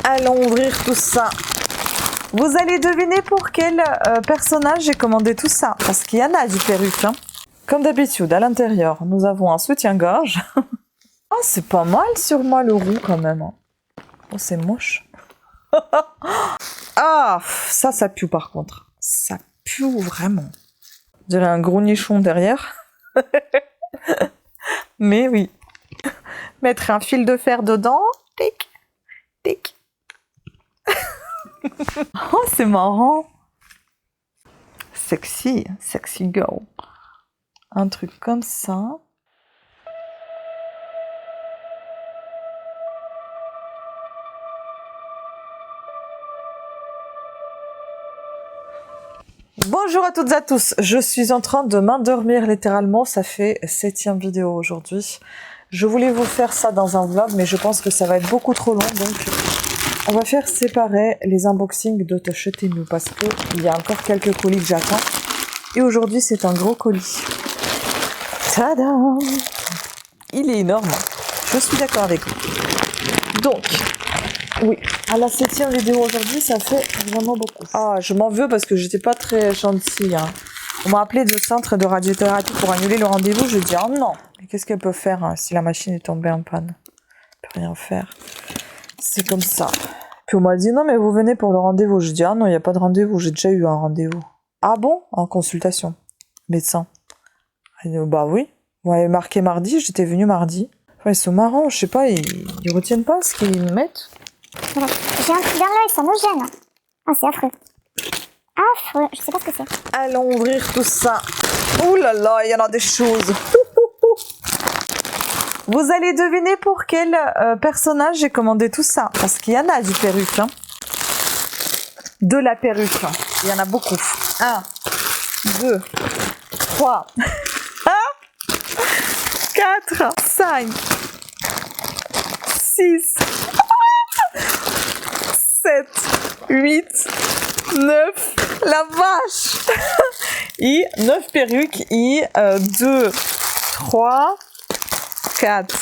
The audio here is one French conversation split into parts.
Allons ouvrir tout ça. Vous allez deviner pour quel personnage j'ai commandé tout ça. Parce qu'il y en a du perruque. Hein. Comme d'habitude, à l'intérieur, nous avons un soutien-gorge. Oh, c'est pas mal sur moi le roux quand même. Hein. Oh, c'est moche. Ah, ça pue par contre. Ça pue vraiment. Je dirais un gros nichon derrière. Mais oui. Mettre un fil de fer dedans. Tic, tic. Oh, c'est marrant. Sexy, sexy girl. Un truc comme ça. Bonjour à toutes et à tous, je suis en train de m'endormir littéralement, ça fait 7e vidéo aujourd'hui. Je voulais vous faire ça dans un vlog, mais je pense que ça va être beaucoup trop long, donc on va faire séparer les unboxings de Techez-nous parce qu'il y a encore quelques colis que j'attends. Et aujourd'hui, c'est un gros colis. Tadam! Il est énorme, je suis d'accord avec vous. Donc, oui, à la 7e vidéo aujourd'hui, ça fait vraiment beaucoup. Ah, je m'en veux parce que j'étais pas très gentille. Hein. On m'a appelé du centre de radiothérapie pour annuler le rendez-vous. J'ai dit, oh non, mais qu'est-ce qu'elle peut faire hein, si la machine est tombée en panne? Elle peut rien faire. C'est comme ça. Puis on m'a dit, non, mais vous venez pour le rendez-vous. Je dis, ah non, il n'y a pas de rendez-vous, j'ai déjà eu un rendez-vous. Ah bon? En consultation. Médecin. Elle dit, bah oui, vous m'avez marqué mardi, j'étais venue mardi. Enfin, ils sont marrants, je sais pas, ils retiennent pas ce qu'ils mettent. Voilà. J'ai un truc dans l'œil, ça me gêne. Ah, c'est affreux. Affreux, je sais pas ce que c'est. Allons ouvrir tout ça. Ouh là là, il y en a des choses. Vous allez deviner pour quel personnage j'ai commandé tout ça. Parce qu'il y en a du perruque. Hein. De la perruque. Il y en a beaucoup. 1, 2, 3, 4, 5, 6, 7, 8, 9, la vache. Et 9 perruques et 2, 3, 4,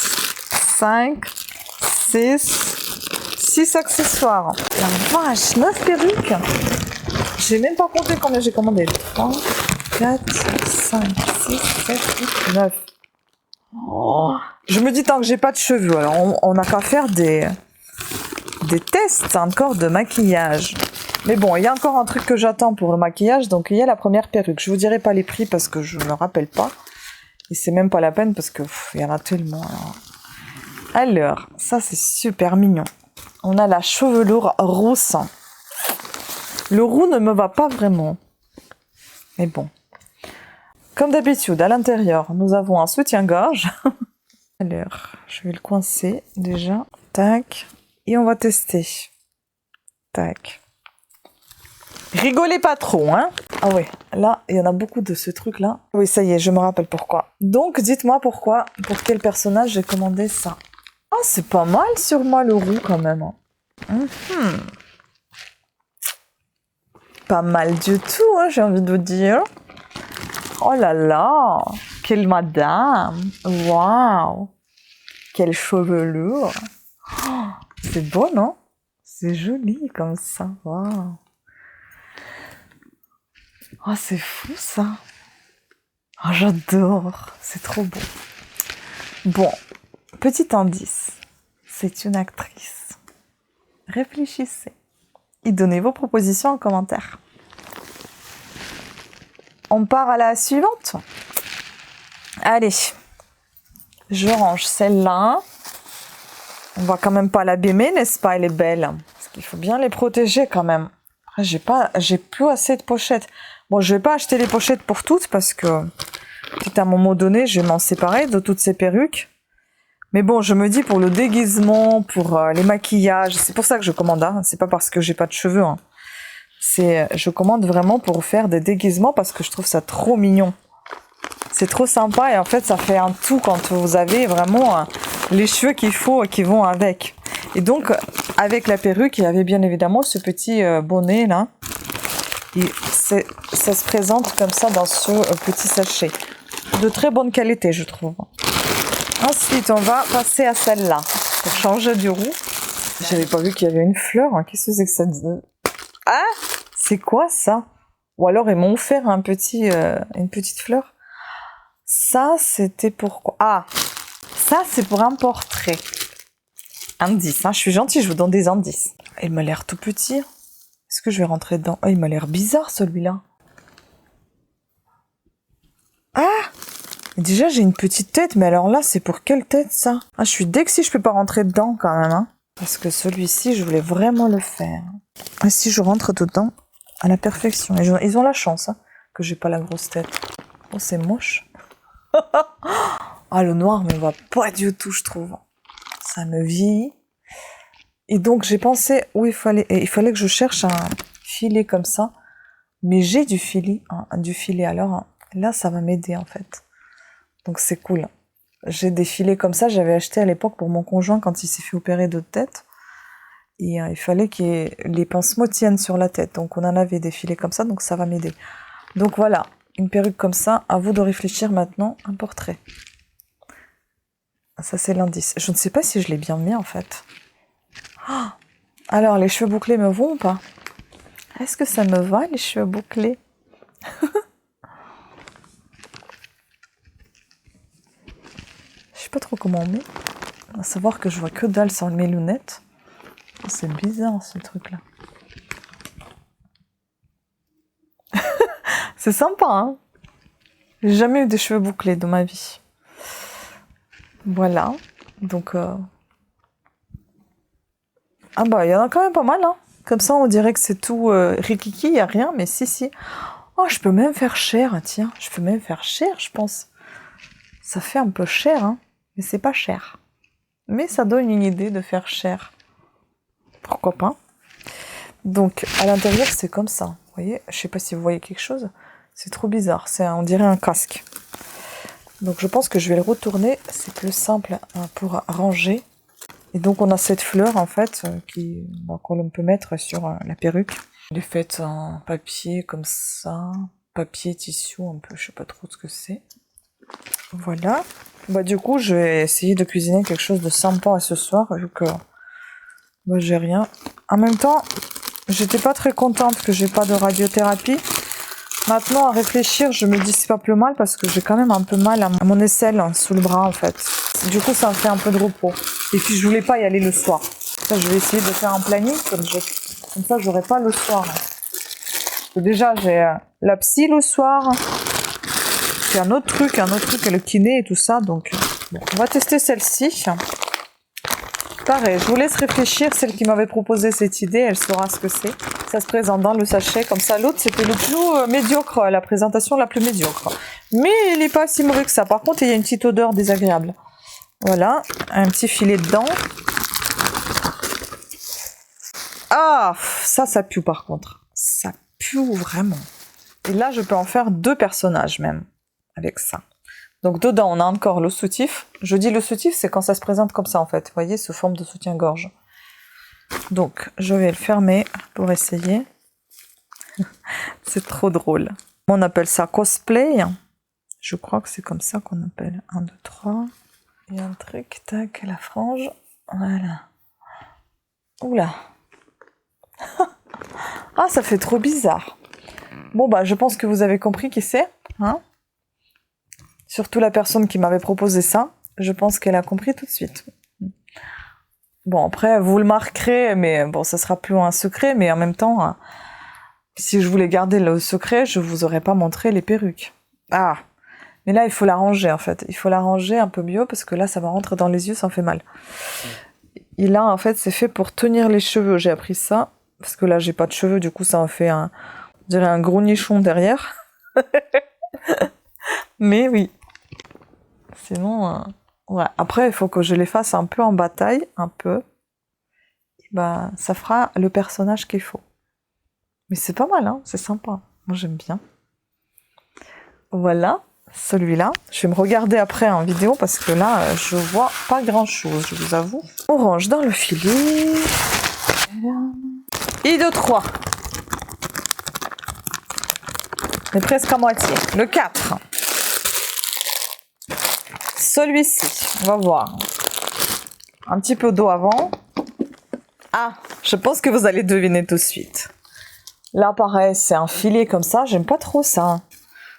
5, 6 accessoires. La vache, 9 perruques. J'ai même pas compté combien j'ai commandé. 3, 4, 5, 6, 7, 8, 9. Oh. Je me dis tant que j'ai pas de cheveux, alors on n'a qu'à faire des tests encore de maquillage. Mais bon, il y a encore un truc que j'attends pour le maquillage, donc il y a la première perruque. Je vous dirai pas les prix parce que je me rappelle pas. Et c'est même pas la peine parce que il y en a tellement. Alors, ça c'est super mignon. On a la chevelure rousse. Le roux ne me va pas vraiment. Mais bon. Comme d'habitude, à l'intérieur, nous avons un soutien-gorge. Alors, je vais le coincer déjà. Tac. Et on va tester. Tac. Rigolez pas trop, hein. Ah ouais, là, il y en a beaucoup de ce truc-là. Oui, ça y est, je me rappelle pourquoi. Donc, dites-moi pourquoi, pour quel personnage j'ai commandé ça. Oh, c'est pas mal sur moi le roux quand même. Pas mal du tout, hein, j'ai envie de vous dire. Oh là là, quelle madame. Waouh. Quelle chevelure. Oh, c'est beau, non? C'est joli comme ça. Waouh. Oh, c'est fou ça. Oh, j'adore. C'est trop beau. Bon, petit indice. C'est une actrice. Réfléchissez. Et donnez vos propositions en commentaire. On part à la suivante. Allez. Je range celle-là. On va quand même pas l'abîmer, n'est-ce pas? Elle est belle. Parce qu'il faut bien les protéger quand même. Après, j'ai plus assez de pochettes. Bon, je vais pas acheter les pochettes pour toutes parce que peut-être à un moment donné, je vais m'en séparer de toutes ces perruques. Mais bon, je me dis pour le déguisement, pour les maquillages, c'est pour ça que je commande. Hein. C'est pas parce que j'ai pas de cheveux. Hein. Je commande vraiment pour faire des déguisements parce que je trouve ça trop mignon. C'est trop sympa et en fait, ça fait un tout quand vous avez vraiment les cheveux qu'il faut qui vont avec. Et donc, avec la perruque, il y avait bien évidemment ce petit bonnet là. Et ça se présente comme ça dans ce petit sachet. De très bonne qualité, je trouve. Ensuite, on va passer à celle-là pour changer du roux. J'avais pas vu qu'il y avait une fleur. Hein. Qu'est-ce que c'est que ça? Ah, c'est quoi ça? Ou alors ils m'ont offert une petite fleur. Ça, c'était pour quoi? Ah, ça, c'est pour un portrait. Indice, hein, je suis gentille, je vous donne des indices. Il m'a l'air tout petit. Est-ce que je vais rentrer dedans? Oh, il m'a l'air bizarre, celui-là. Ah! Déjà, j'ai une petite tête, mais alors là, c'est pour quelle tête, ça? Ah, je suis deg si je peux pas rentrer dedans, quand même, hein. Parce que celui-ci, je voulais vraiment le faire. Et si je rentre dedans, à la perfection. Et ils ont la chance, hein, que j'ai pas la grosse tête. Oh, c'est moche. Ah, le noir me va pas du tout, je trouve. Ça me vieillit. Et donc, j'ai pensé où il fallait que je cherche un filet comme ça. Mais j'ai du filet, alors là, ça va m'aider, en fait. Donc, c'est cool. J'ai des filets comme ça, j'avais acheté à l'époque pour mon conjoint quand il s'est fait opérer de tête. Et il fallait que les pansements tiennent sur la tête. Donc, on en avait des filets comme ça, donc ça va m'aider. Donc, voilà. Une perruque comme ça, à vous de réfléchir maintenant, un portrait. Ça, c'est l'indice. Je ne sais pas si je l'ai bien mis, en fait. Oh, alors, les cheveux bouclés me vont ou pas? Est-ce que ça me va, les cheveux bouclés? Je sais pas trop comment on met. À savoir que je vois que dalle sans mes lunettes. Oh, c'est bizarre, ce truc-là. C'est sympa, hein? J'ai jamais eu des cheveux bouclés dans ma vie. Voilà. Donc... Ah bah, il y en a quand même pas mal, hein. Comme ça, on dirait que c'est tout rikiki, il n'y a rien, mais si. Oh, je peux même faire cher, tiens. Je peux même faire cher, je pense. Ça fait un peu cher, hein. Mais c'est pas cher. Mais ça donne une idée de faire cher. Pourquoi pas? Donc, à l'intérieur, c'est comme ça. Vous voyez? Je sais pas si vous voyez quelque chose. C'est trop bizarre. On dirait un casque. Donc, je pense que je vais le retourner. C'est plus simple pour ranger. Et donc, on a cette fleur, en fait, qu'on peut mettre sur la perruque. Elle est faite en papier, comme ça. Papier, tissu, un peu. Je sais pas trop ce que c'est. Voilà. Bah, du coup, je vais essayer de cuisiner quelque chose de sympa ce soir, vu que moi, j'ai rien. En même temps, j'étais pas très contente que j'ai pas de radiothérapie. Maintenant, à réfléchir, je me dis c'est pas plus mal parce que j'ai quand même un peu mal à mon aisselle sous le bras, en fait. Du coup, ça me fait un peu de repos. Et puis, je voulais pas y aller le soir. Ça, je vais essayer de faire un planning, comme ça, j'aurai pas le soir. Parce que déjà, j'ai la psy le soir. C'est un autre truc, le kiné et tout ça. Donc, bon, on va tester celle-ci. Pareil, je vous laisse réfléchir. Celle qui m'avait proposé cette idée, elle saura ce que c'est. Ça se présente dans le sachet, comme ça. L'autre, c'était le plus médiocre, la présentation la plus médiocre. Mais il n'est pas si mauvais que ça. Par contre, il y a une petite odeur désagréable. Voilà, un petit filet dedans. Ah, ça pue par contre. Ça pue vraiment. Et là, je peux en faire 2 personnages même, avec ça. Donc dedans, on a encore le soutif. Je dis le soutif, c'est quand ça se présente comme ça en fait. Vous voyez, sous forme de soutien-gorge. Donc, je vais le fermer pour essayer. C'est trop drôle. On appelle ça cosplay. Je crois que c'est comme ça qu'on appelle. 1, 2, 3. Et un truc, tac, la frange. Voilà. Oula. Ah, ça fait trop bizarre. Bon, bah, je pense que vous avez compris qui c'est. Hein? Surtout la personne qui m'avait proposé ça. Je pense qu'elle a compris tout de suite. Bon, après, vous le marquerez, mais bon, ça sera plus un secret. Mais en même temps, si je voulais garder le secret, je vous aurais pas montré les perruques. Ah, mais là, il faut la ranger, en fait. Il faut la ranger un peu mieux, parce que là, ça va rentrer dans les yeux, ça en fait mal. Et là, en fait, c'est fait pour tenir les cheveux. J'ai appris ça, parce que là, j'ai pas de cheveux, du coup, ça en fait on dirait un gros nichon derrière. Mais oui. Sinon, ouais. Après, il faut que je les fasse un peu en bataille, un peu. Et bah, ça fera le personnage qu'il faut. Mais c'est pas mal, hein, c'est sympa. Moi, j'aime bien. Voilà, celui-là. Je vais me regarder après en vidéo parce que là, je vois pas grand-chose, je vous avoue. On range dans le filet. Et de 3. Mais presque à moitié. Le 4. Celui-ci, on va voir. Un petit peu d'eau avant. Ah, je pense que vous allez deviner tout de suite. Là, pareil, c'est un filet comme ça. J'aime pas trop ça.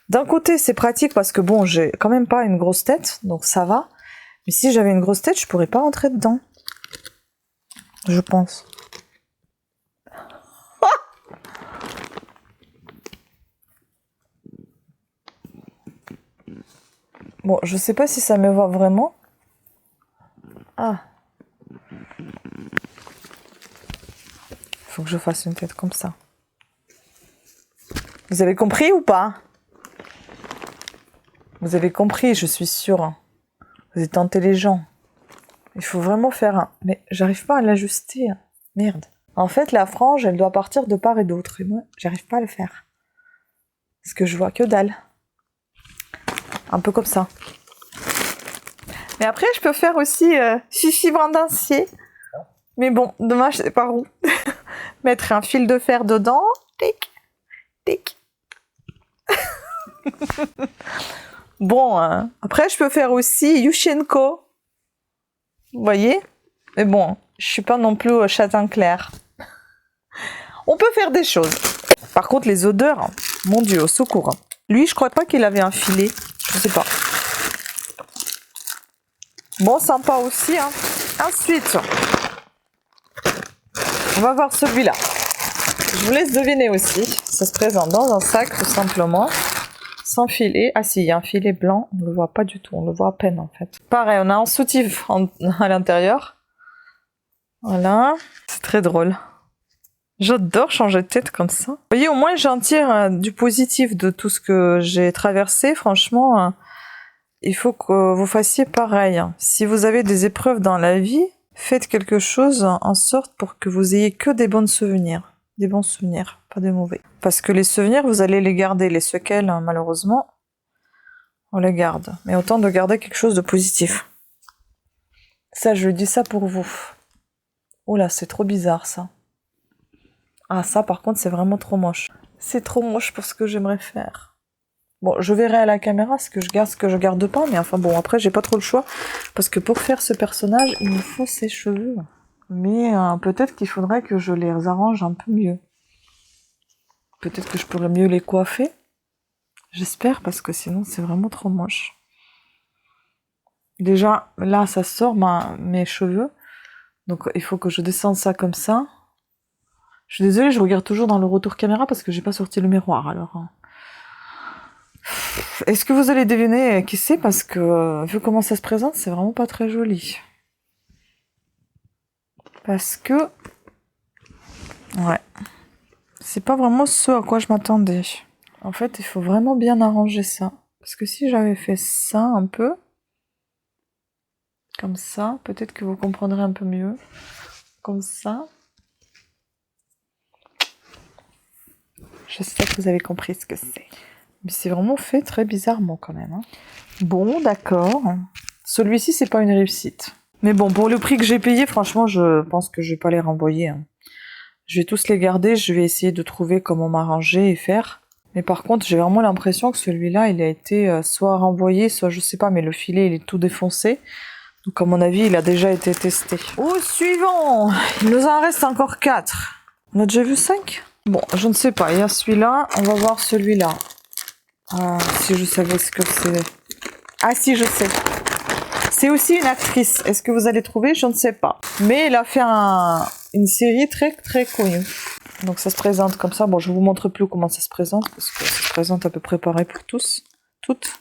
D'un côté, c'est pratique parce que bon, j'ai quand même pas une grosse tête, donc ça va. Mais si j'avais une grosse tête, je pourrais pas rentrer dedans. Je pense. Bon, je sais pas si ça me va vraiment. Ah. Faut que je fasse une tête comme ça. Vous avez compris ou pas? Vous avez compris, je suis sûre. Vous êtes intelligent. Il faut vraiment faire un... Mais j'arrive pas à l'ajuster. Merde. En fait, la frange, elle doit partir de part et d'autre. Et moi, j'arrive pas à le faire. Parce que je vois que dalle. Un peu comme ça. Mais après, je peux faire aussi Fifi Brandancier. Mais bon, dommage, c'est par où. Mettre un fil de fer dedans. Tic, tic. Bon, après, je peux faire aussi Yushchenko. Vous voyez? Mais bon, je suis pas non plus châtain clair. On peut faire des choses. Par contre, les odeurs, mon Dieu, au secours. Lui, je crois pas qu'il avait un filet. Je sais pas. Bon, sympa aussi, hein. Ensuite, on va voir celui-là. Je vous laisse deviner aussi. Ça se présente dans un sac, tout simplement. Sans filet. Ah si, il y a un filet blanc. On le voit pas du tout. On le voit à peine, en fait. Pareil, on a un soutif à l'intérieur. Voilà. C'est très drôle. J'adore changer de tête comme ça. Vous voyez, au moins, j'en tire du positif de tout ce que j'ai traversé. Franchement, il faut que vous fassiez pareil. Si vous avez des épreuves dans la vie, faites quelque chose en sorte pour que vous ayez que des bons souvenirs. Des bons souvenirs, pas des mauvais. Parce que les souvenirs, vous allez les garder. Les séquelles, malheureusement, on les garde. Mais autant de garder quelque chose de positif. Ça, je dis ça pour vous. Oh là, c'est trop bizarre, ça. Ah, ça, par contre, c'est vraiment trop moche. C'est trop moche pour ce que j'aimerais faire. Bon, je verrai à la caméra ce que je garde pas, mais enfin bon, après, j'ai pas trop le choix. Parce que pour faire ce personnage, il me faut ses cheveux. Mais peut-être qu'il faudrait que je les arrange un peu mieux. Peut-être que je pourrais mieux les coiffer. J'espère, parce que sinon, c'est vraiment trop moche. Déjà, là, ça sort mes cheveux. Donc, il faut que je descende ça comme ça. Je suis désolée, je regarde toujours dans le retour caméra parce que j'ai pas sorti le miroir, alors. Est-ce que vous allez deviner qui c'est? Parce que, vu comment ça se présente, c'est vraiment pas très joli. Parce que... Ouais. C'est pas vraiment ce à quoi je m'attendais. En fait, il faut vraiment bien arranger ça. Parce que si j'avais fait ça un peu... Comme ça, peut-être que vous comprendrez un peu mieux. Comme ça... J'espère que vous avez compris ce que c'est. Mais c'est vraiment fait très bizarrement quand même. Hein. Bon, d'accord. Celui-ci, c'est pas une réussite. Mais bon, pour le prix que j'ai payé, franchement, je pense que je vais pas les renvoyer. Hein. Je vais tous les garder. Je vais essayer de trouver comment m'arranger et faire. Mais par contre, j'ai vraiment l'impression que celui-là, il a été soit renvoyé, soit je sais pas, mais le filet, il est tout défoncé. Donc à mon avis, il a déjà été testé. Au suivant! Il nous en reste encore 4. On a déjà vu 5? Bon, je ne sais pas. Il y a celui-là. On va voir celui-là. Si je savais ce que c'est. Ah si, je sais. C'est aussi une actrice. Est-ce que vous allez trouver? Je ne sais pas. Mais elle a fait une série très très connue. Donc ça se présente comme ça. Bon, je vous montre plus comment ça se présente. Parce que ça se présente à peu près pareil pour tous. Toutes.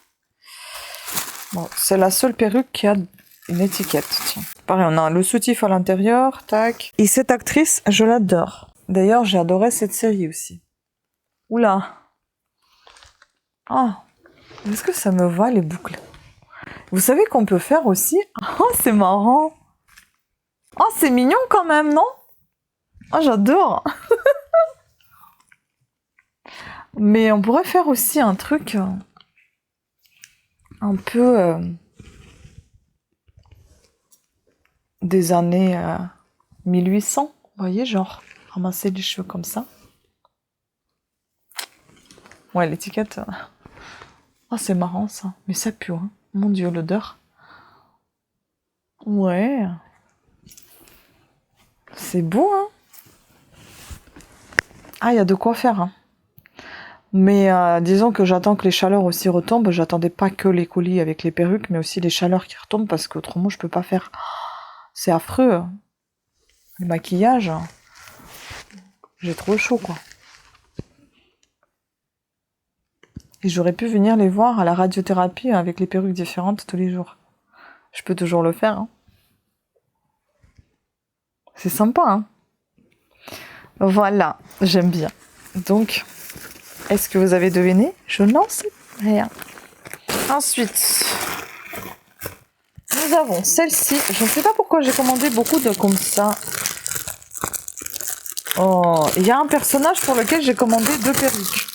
Bon, c'est la seule perruque qui a une étiquette. Tiens. Pareil, on a le soutif à l'intérieur. Tac. Et cette actrice, je l'adore. D'ailleurs, j'ai adoré cette série aussi. Oula. Ah. Est-ce que ça me va, les boucles? Vous savez qu'on peut faire aussi... Oh, c'est marrant. Oh, c'est mignon quand même, non? Oh, j'adore. Mais on pourrait faire aussi un truc... un peu... des années 1800. Vous voyez, genre... ramasser les cheveux comme ça. Ouais, l'étiquette... Oh, c'est marrant, ça. Mais ça pue, hein. Mon Dieu, l'odeur. Ouais. C'est beau, hein? Ah, il y a de quoi faire, hein. Mais disons que j'attends que les chaleurs aussi retombent. J'attendais pas que les colis avec les perruques, mais aussi les chaleurs qui retombent parce qu'autrement je peux pas faire. C'est affreux, hein. Le maquillage, j'ai trop chaud, quoi. Et j'aurais pu venir les voir à la radiothérapie avec les perruques différentes tous les jours. Je peux toujours le faire, hein. C'est sympa, hein. Voilà, j'aime bien. Donc, est-ce que vous avez deviné? Je n'en sais rien. Ensuite, nous avons celle-ci. Je ne sais pas pourquoi j'ai commandé beaucoup de comme ça. Oh, il y a un personnage pour lequel j'ai commandé 2 perruques.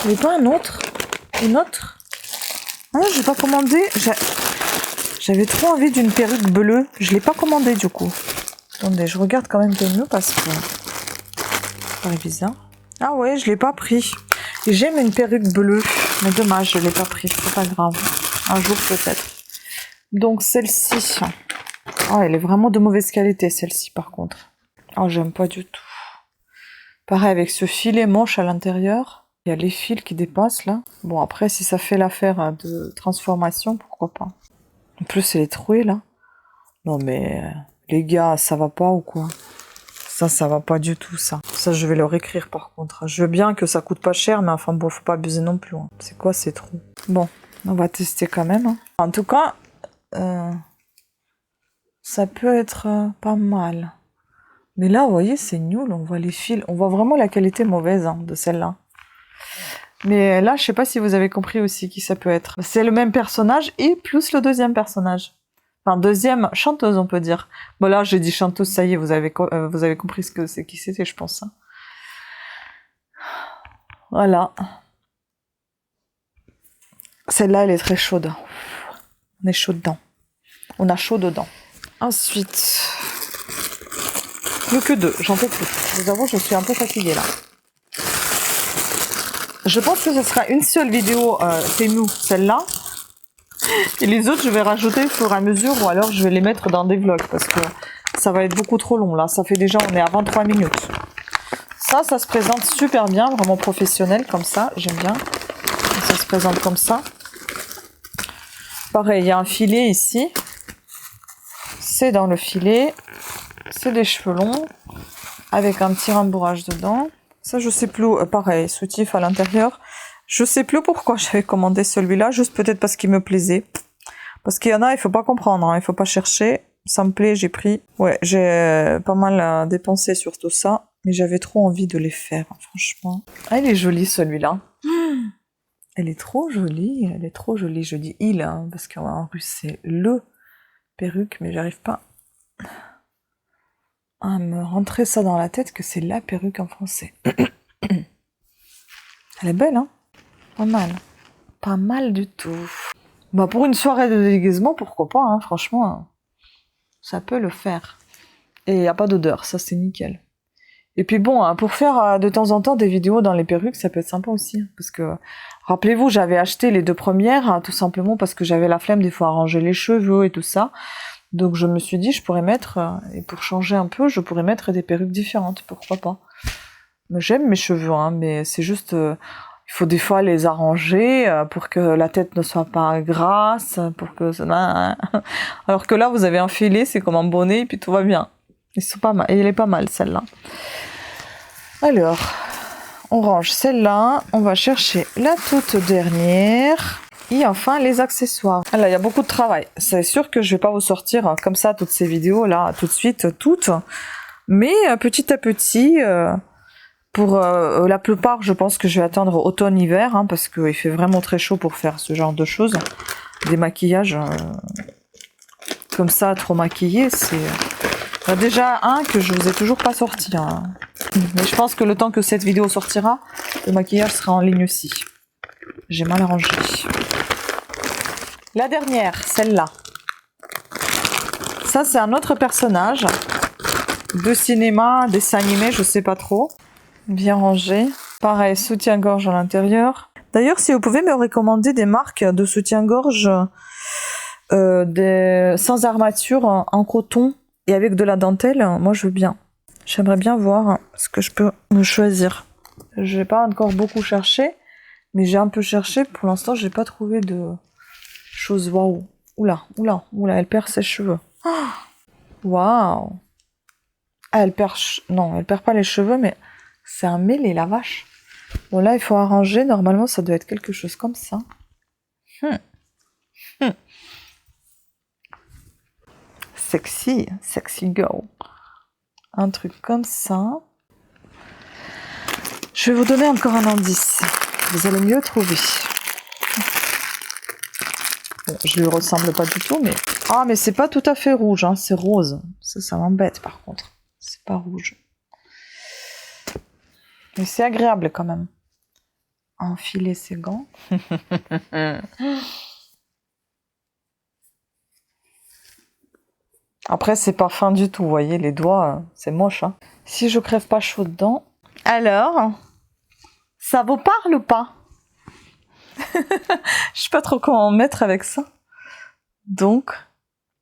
Il n'y a pas un autre? Une autre? Ah, j'ai pas commandé. J'avais trop envie d'une perruque bleue. Je l'ai pas commandée du coup. Attendez, je regarde quand même mieux parce que ça paraît bizarre. Ah ouais, je l'ai pas pris. J'aime une perruque bleue, mais dommage, je l'ai pas pris. C'est pas grave. Un jour peut-être. Donc celle-ci. Oh, elle est vraiment de mauvaise qualité celle-ci par contre. Oh, j'aime pas du tout. Pareil avec ce filet manche à l'intérieur. Il y a les fils qui dépassent là. Bon après, si ça fait l'affaire de transformation, pourquoi pas. En plus, elle est trouée là. Non mais les gars, ça va pas ou quoi? Ça va pas du tout ça. Ça, je vais leur écrire par contre. Je veux bien que ça coûte pas cher, mais enfin bon, faut pas abuser non plus, hein. C'est quoi ces trous? Bon, on va tester quand même, hein. En tout cas, ça peut être pas mal. Mais là, vous voyez, c'est nul. On voit les fils. On voit vraiment la qualité mauvaise, hein, de celle-là. Mais là, je sais pas si vous avez compris aussi qui ça peut être. C'est le même personnage et plus le deuxième personnage. Enfin, deuxième chanteuse, on peut dire. Bon, là, j'ai dit chanteuse, ça y est, vous avez compris ce que c'est, qui c'était, je pense, hein. Voilà. Celle-là, elle est très chaude. On est chaud dedans. On a chaud dedans. Ensuite, plus que 2, j'en peux plus. Je vous avoue, je suis un peu fatiguée, là. Je pense que ce sera une seule vidéo Temu, celle-là. Et les autres, je vais rajouter au fur et à mesure, ou alors je vais les mettre dans des vlogs, parce que ça va être beaucoup trop long, là. Ça fait déjà, on est à 23 minutes. Ça se présente super bien, vraiment professionnel, comme ça, j'aime bien. Ça se présente comme ça. Pareil, il y a un filet ici. C'est dans le filet. C'est des cheveux longs, avec un petit rembourrage dedans. Ça, je sais plus, pareil, soutif à l'intérieur. Je sais plus pourquoi j'avais commandé celui-là, juste peut-être parce qu'il me plaisait. Parce qu'il y en a, il faut pas comprendre, hein, il faut pas chercher. Ça me plaît, j'ai pris. Ouais, j'ai pas mal dépensé sur tout ça, mais j'avais trop envie de les faire, hein, franchement. Ah, il est joli celui-là. Elle est trop jolie, elle est trop jolie. Je dis il, hein, parce qu'en russe c'est le perruque, mais j'arrive pas à me rentrer ça dans la tête que c'est la perruque en français. Elle est belle, hein? Pas mal. Pas mal du tout. Bah pour une soirée de déguisement, pourquoi pas, hein, franchement. Ça peut le faire. Et il n'y a pas d'odeur, ça c'est nickel. Et puis bon, hein, pour faire de temps en temps des vidéos dans les perruques, ça peut être sympa aussi. Hein, parce que, rappelez-vous, j'avais acheté les 2 premières, hein, tout simplement parce que j'avais la flemme des fois à ranger les cheveux et tout ça. Donc je me suis dit, je pourrais mettre, et pour changer un peu, je pourrais mettre des perruques différentes, pourquoi pas. J'aime mes cheveux, hein, mais c'est juste, il faut des fois les arranger pour que la tête ne soit pas grasse, pour que... Alors que là, vous avez un filet, c'est comme un bonnet, et puis tout va bien. Ils sont pas mal, et elle est pas mal celle-là. Alors, on range celle-là, on va chercher la toute dernière. Et enfin, les accessoires. Alors, il y a beaucoup de travail. C'est sûr que je vais pas vous sortir comme ça toutes ces vidéos là, tout de suite, toutes. Mais petit à petit, pour la plupart, je pense que je vais attendre automne-hiver, hein, parce qu'il fait vraiment très chaud pour faire ce genre de choses. Des maquillages comme ça, trop maquillés, c'est... Il y a déjà un que je vous ai toujours pas sorti, hein. Mais je pense que le temps que cette vidéo sortira, le maquillage sera en ligne aussi. J'ai mal arrangé. La dernière, celle-là. Ça, c'est un autre personnage de cinéma, dessin animé, je sais pas trop. Bien rangé. Pareil, soutien-gorge à l'intérieur. D'ailleurs, si vous pouvez me recommander des marques de soutien-gorge sans armature, en coton et avec de la dentelle, moi je veux bien. J'aimerais bien voir ce que je peux me choisir. Je n'ai pas encore beaucoup cherché, mais j'ai un peu cherché. Pour l'instant, j'ai pas trouvé de choses waouh. Oula, elle perd ses cheveux. Waouh. Ah, elle perd pas les cheveux, mais c'est un mêlé, la vache. Bon, là, il faut arranger. Normalement, ça doit être quelque chose comme ça. Sexy girl. Un truc comme ça. Je vais vous donner encore un indice. Vous allez mieux trouver. Bon, je lui ressemble pas du tout, mais... Ah, mais c'est pas tout à fait rouge, hein, c'est rose. Ça m'embête, par contre. C'est pas rouge. Mais c'est agréable, quand même. Enfiler ses gants. Après, c'est pas fin du tout, vous voyez, les doigts, c'est moche, hein. Si je crève pas chaud dedans... Alors, ça vous parle ou pas? Je sais pas trop comment mettre avec ça. Donc,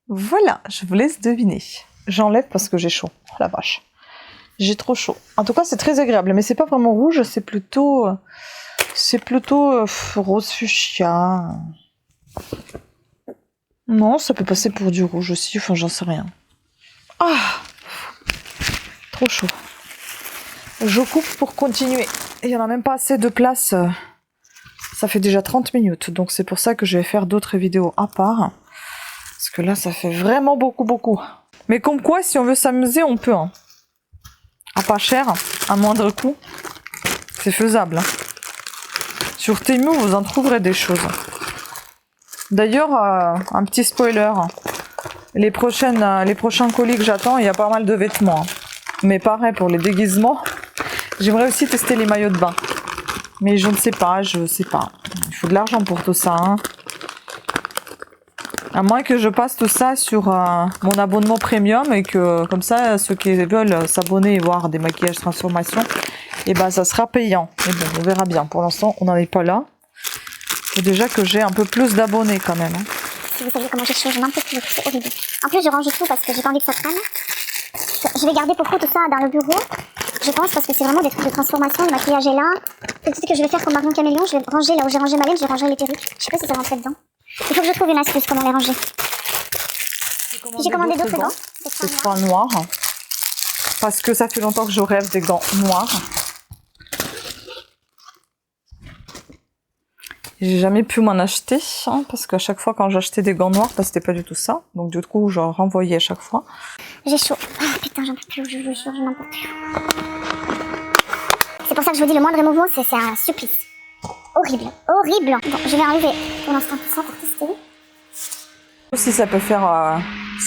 voilà, je vous laisse deviner. J'enlève parce que j'ai chaud. Oh la vache. J'ai trop chaud. En tout cas, c'est très agréable, mais c'est pas vraiment rouge, c'est plutôt rose fuchsia. Non, ça peut passer pour du rouge aussi, enfin j'en sais rien. Ah, trop chaud. Je coupe pour continuer. Il n'y en a même pas assez de place. Ça fait déjà 30 minutes, donc c'est pour ça que je vais faire d'autres vidéos à part. Parce que là, ça fait vraiment beaucoup. Mais comme quoi, si on veut s'amuser, on peut. Hein. À pas cher, à moindre coût. C'est faisable. Hein. Sur Temu, vous en trouverez des choses. D'ailleurs, un petit spoiler. Les prochains colis que j'attends, il y a pas mal de vêtements. Hein. Mais pareil, pour les déguisements, j'aimerais aussi tester les maillots de bain. Mais je ne sais pas, Il faut de l'argent pour tout ça. Hein. À moins que je passe tout ça sur mon abonnement premium et que, comme ça, ceux qui veulent s'abonner et voir des maquillages transformation, et ben ça sera payant. Mais bon, on verra bien. Pour l'instant, on n'en est pas là. Il faut déjà que j'ai un peu plus d'abonnés quand même. Hein. Si vous saviez comment j'ai chaud, je n'en peux plus, c'est horrible. En plus, je range tout parce que j'ai pas envie que ça traîne. Je vais garder beaucoup tout ça dans le bureau. Je pense parce que c'est vraiment des trucs de transformation, le maquillage est là. Peut-être que je vais faire comme Marion Caméléon, je vais ranger là où j'ai rangé ma laine, je vais ranger les perruques. Je sais pas si ça rentrait dedans. Il faut que je trouve une astuce comment les ranger. J'ai commandé d'autres gants. C'est soins noirs. Parce que ça fait longtemps que je rêve des gants noirs. J'ai jamais pu m'en acheter, hein, parce qu'à chaque fois quand j'achetais des gants noirs, bah, c'était pas du tout ça. Donc du coup, je renvoyais à chaque fois. J'ai chaud. Ah putain, j'en peux plus, je vous jure, je n'en peux plus. C'est pour ça que je vous dis, le moindre mouvement, c'est un supplice. Horrible. Bon, je vais enlever pour l'instant tout ça pour tester. Aussi, ça peut faire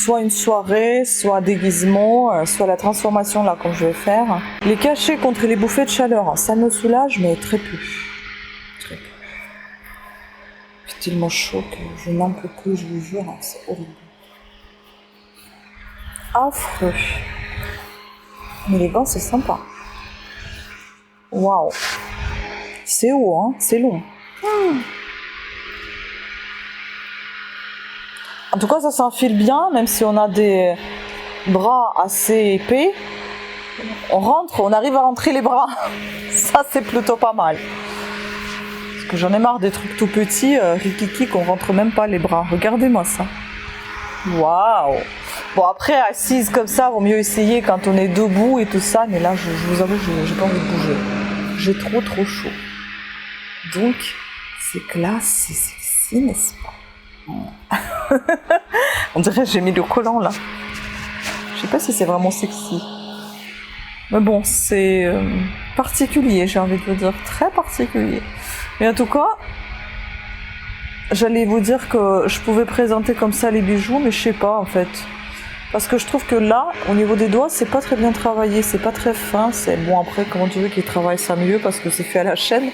soit une soirée, soit déguisement, soit la transformation là, comme je vais faire. Les cacher contre les bouffées de chaleur, ça me soulage, mais très peu. C'est tellement chaud que je n'en peux plus, je vous jure, c'est horrible. Affreux. Mais les gants, c'est sympa. Waouh. C'est haut, hein, c'est long. En tout cas, ça s'enfile bien, même si on a des bras assez épais. On arrive à rentrer les bras. Ça, c'est plutôt pas mal. Parce que j'en ai marre des trucs tout petits, rikiki, qu'on rentre même pas les bras. Regardez-moi ça. Waouh. Bon, après, assise comme ça, vaut mieux essayer quand on est debout et tout ça. Mais là, je vous avoue, j'ai pas envie de bouger. J'ai trop chaud. Donc, c'est classe, c'est sexy, n'est-ce pas? On dirait que j'ai mis le collant là. Je sais pas si c'est vraiment sexy. Mais bon, c'est particulier, j'ai envie de vous dire. Très particulier. Mais en tout cas, j'allais vous dire que je pouvais présenter comme ça les bijoux, mais je sais pas en fait. Parce que je trouve que là, au niveau des doigts, c'est pas très bien travaillé, c'est pas très fin. C'est bon, après, comment tu veux qu'ils travaillent ça mieux parce que c'est fait à la chaîne.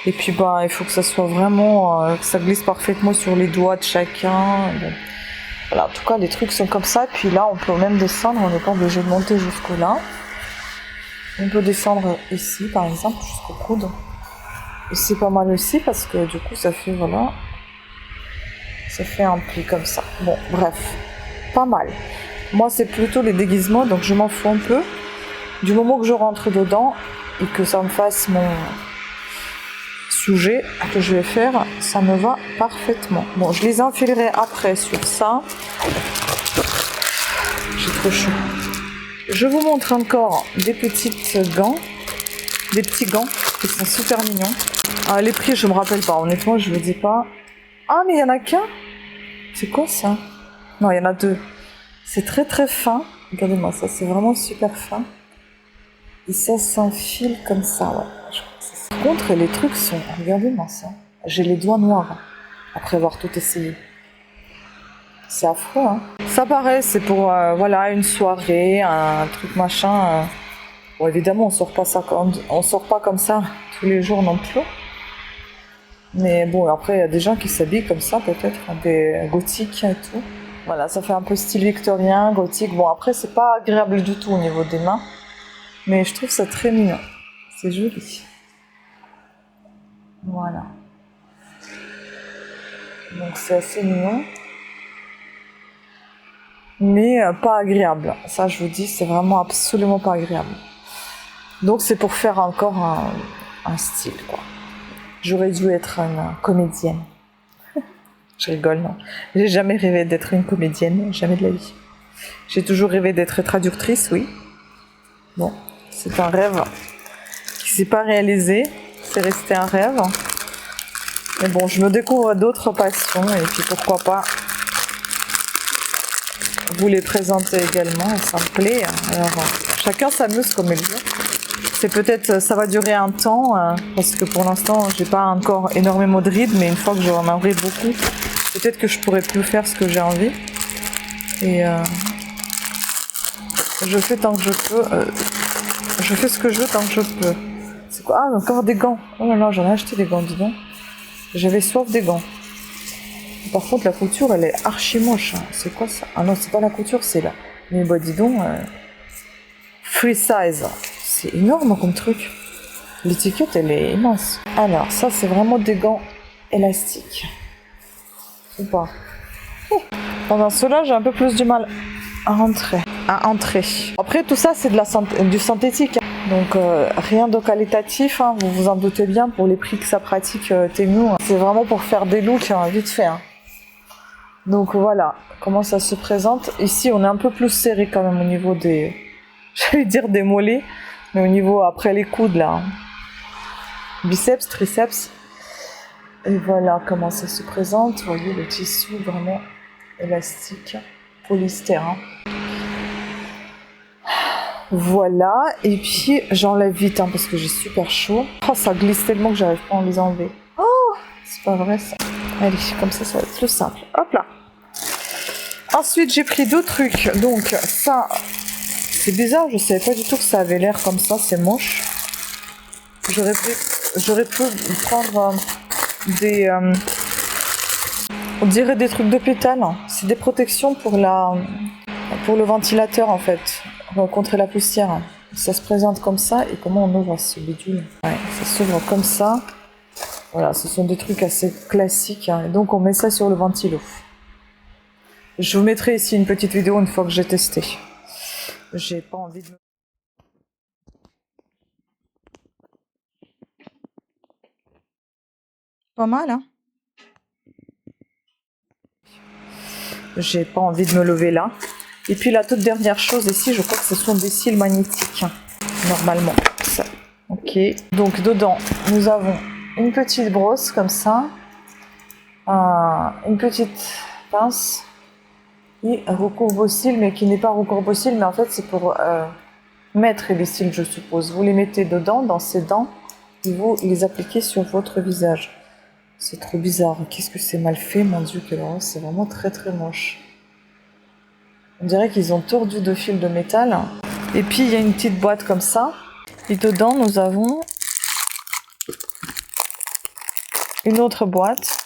Et puis, bah, il faut que ça soit vraiment, que ça glisse parfaitement sur les doigts de chacun. Bon. Voilà, en tout cas, les trucs sont comme ça. Puis là, on peut même descendre, on n'est pas obligé de monter jusque là. On peut descendre ici, par exemple, jusqu'au coude. Et c'est pas mal aussi parce que du coup, ça fait, voilà. Ça fait un pli comme ça. Bon, bref, pas mal. Moi, c'est plutôt les déguisements, donc je m'en fous un peu. Du moment que je rentre dedans et que ça me fasse mon sujet que je vais faire, ça me va parfaitement. Bon, je les enfilerai après sur ça. J'ai trop chaud. Je vous montre encore des petites gants, des petits gants qui sont super mignons. Ah, les prix, je me rappelle pas. Honnêtement, je vous dis pas. Ah, mais il y en a qu'un. C'est quoi ça? Non, il y en a deux. C'est très très fin. Regardez-moi ça, c'est vraiment super fin. Et ça s'enfile comme ça, ouais. Par contre, les trucs sont... Regardez-moi ça. J'ai les doigts noirs après avoir tout essayé. C'est affreux, hein. Ça pareil, c'est pour voilà, une soirée, un truc machin. Bon, évidemment, on sort pas comme ça tous les jours non plus. Mais bon, après, il y a des gens qui s'habillent comme ça, peut-être, des gothiques et tout. Voilà, ça fait un peu style victorien, gothique. Bon, après, c'est pas agréable du tout au niveau des mains. Mais je trouve ça très mignon. C'est joli. Voilà. Donc, c'est assez mignon. Mais pas agréable. Ça, je vous dis, c'est vraiment absolument pas agréable. Donc, c'est pour faire encore un style, quoi. J'aurais dû être une comédienne. Je rigole, non. J'ai jamais rêvé d'être une comédienne, jamais de la vie. J'ai toujours rêvé d'être traductrice, oui. Bon, c'est un rêve qui s'est pas réalisé. C'est resté un rêve. Mais bon, je me découvre d'autres passions et puis pourquoi pas vous les présenter également. Ça me plaît. Alors, chacun s'amuse comme il veut. C'est peut-être, ça va durer un temps, parce que pour l'instant, j'ai pas encore énormément de rides, mais une fois que j'en aurai beaucoup, peut-être que je pourrai plus faire ce que j'ai envie. Et je fais tant que je peux. Je fais ce que je veux tant que je peux. C'est quoi? Ah, encore des gants. Oh là là, j'en ai acheté des gants, dis donc. J'avais soif des gants. Par contre, la couture, elle est archi moche. Hein. C'est quoi ça? Ah non, c'est pas la couture, c'est là. Mais bah, dis donc, free size. C'est énorme comme truc. L'étiquette, elle est immense. Alors, ça, c'est vraiment des gants élastiques. Ou pas? Pendant cela, j'ai un peu plus du mal à rentrer. Après, tout ça, c'est du synthétique. Hein. Donc, rien de qualitatif. Hein. Vous vous en doutez bien pour les prix que ça pratique Temu. Hein. C'est vraiment pour faire des looks vite fait. Hein. Donc, voilà comment ça se présente. Ici, on est un peu plus serré quand même au niveau des... J'allais dire des mollets. Mais au niveau, après les coudes, là, biceps, triceps. Et voilà comment ça se présente. Vous voyez le tissu vraiment élastique, polystère. Hein. Voilà. Et puis, j'enlève vite, hein, parce que j'ai super chaud. Oh, ça glisse tellement que j'arrive pas à les enlever. Oh, c'est pas vrai, ça. Allez, comme ça va être plus simple. Hop là. Ensuite, j'ai pris deux trucs. Donc, ça... C'est bizarre, je savais pas du tout que ça avait l'air comme ça, c'est moche. J'aurais pu prendre des... on dirait des trucs d'hôpital. C'est des protections pour le ventilateur en fait, contre la poussière. Ça se présente comme ça, et comment on ouvre ce bidule? Ouais, ça s'ouvre comme ça. Voilà, ce sont des trucs assez classiques. Hein. Et donc on met ça sur le ventilo. Je vous mettrai ici une petite vidéo une fois que j'ai testé. J'ai pas envie de me... Pas mal, hein? J'ai pas envie de me lever là. Et puis la toute dernière chose ici, je crois que ce sont des cils magnétiques. Hein, normalement. Ça. Ok. Donc dedans, nous avons une petite brosse comme ça. Une petite pince. Et un recourbe-cils, mais qui n'est pas recourbe-cils, mais en fait c'est pour mettre les cils, je suppose. Vous les mettez dedans, dans ces dents, et vous les appliquez sur votre visage. C'est trop bizarre. Qu'est-ce que c'est mal fait, mon Dieu, quelle horreur. C'est vraiment très très moche. On dirait qu'ils ont tordu de fils de métal. Et puis il y a une petite boîte comme ça. Et dedans nous avons une autre boîte.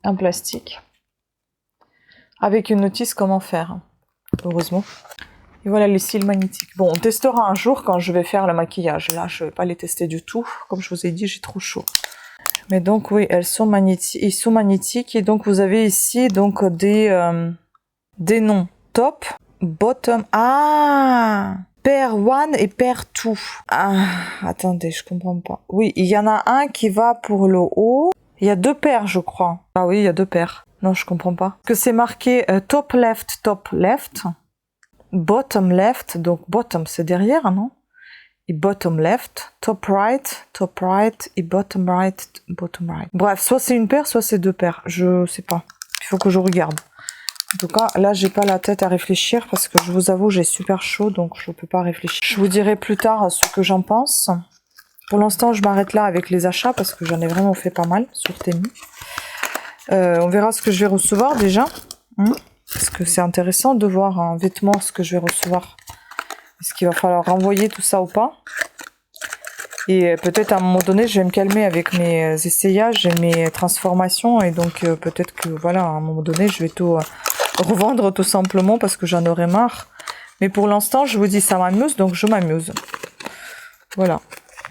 Un plastique avec une notice comment faire, heureusement. Et voilà les cils magnétiques. Bon, on testera un jour quand je vais faire le maquillage. Là, je vais pas les tester du tout. Comme je vous ai dit, j'ai trop chaud. Mais donc oui, elles sont magnétiques, ils sont magnétiques et donc vous avez ici donc des noms top, bottom, pair 1 et pair 2. Ah, attendez, je comprends pas. Oui, il y en a un qui va pour le haut. Il y a 2 paires, je crois. Ah oui, il y a 2 paires. Non, je comprends pas. Que c'est marqué top left, bottom left, donc bottom c'est derrière, non? Et bottom left, top right, et bottom right. Bref, soit c'est une paire, soit c'est 2 paires. Je sais pas. Il faut que je regarde. En tout cas, là, j'ai pas la tête à réfléchir parce que je vous avoue, j'ai super chaud, donc je peux pas réfléchir. Je vous dirai plus tard ce que j'en pense. Pour l'instant, je m'arrête là avec les achats parce que j'en ai vraiment fait pas mal sur Temu. On verra ce que je vais recevoir déjà. Parce que c'est intéressant de voir un vêtement, ce que je vais recevoir. Est-ce qu'il va falloir renvoyer tout ça ou pas? Et peut-être à un moment donné, je vais me calmer avec mes essayages et mes transformations. Et donc peut-être que voilà, à un moment donné, je vais tout revendre tout simplement parce que j'en aurai marre. Mais pour l'instant, je vous dis, ça m'amuse, donc je m'amuse. Voilà.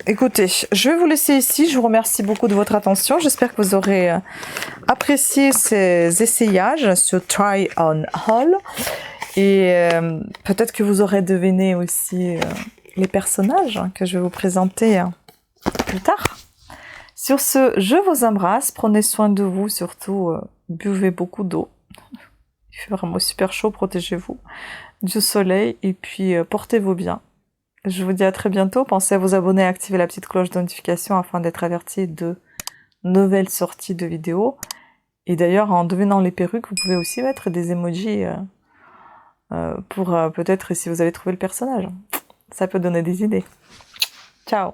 Écoutez, je vais vous laisser ici. Je vous remercie beaucoup de votre attention. J'espère que vous aurez apprécié ces essayages, ce try on haul. Et peut-être que vous aurez deviné aussi les personnages que je vais vous présenter plus tard. Sur ce, je vous embrasse. Prenez soin de vous, surtout buvez beaucoup d'eau. Il fait vraiment super chaud, protégez-vous du soleil et puis portez-vous bien. Je vous dis à très bientôt. Pensez à vous abonner et à activer la petite cloche de notification afin d'être averti de nouvelles sorties de vidéos. Et d'ailleurs, en devinant les perruques, vous pouvez aussi mettre des emojis pour peut-être si vous avez trouvé le personnage. Ça peut donner des idées. Ciao!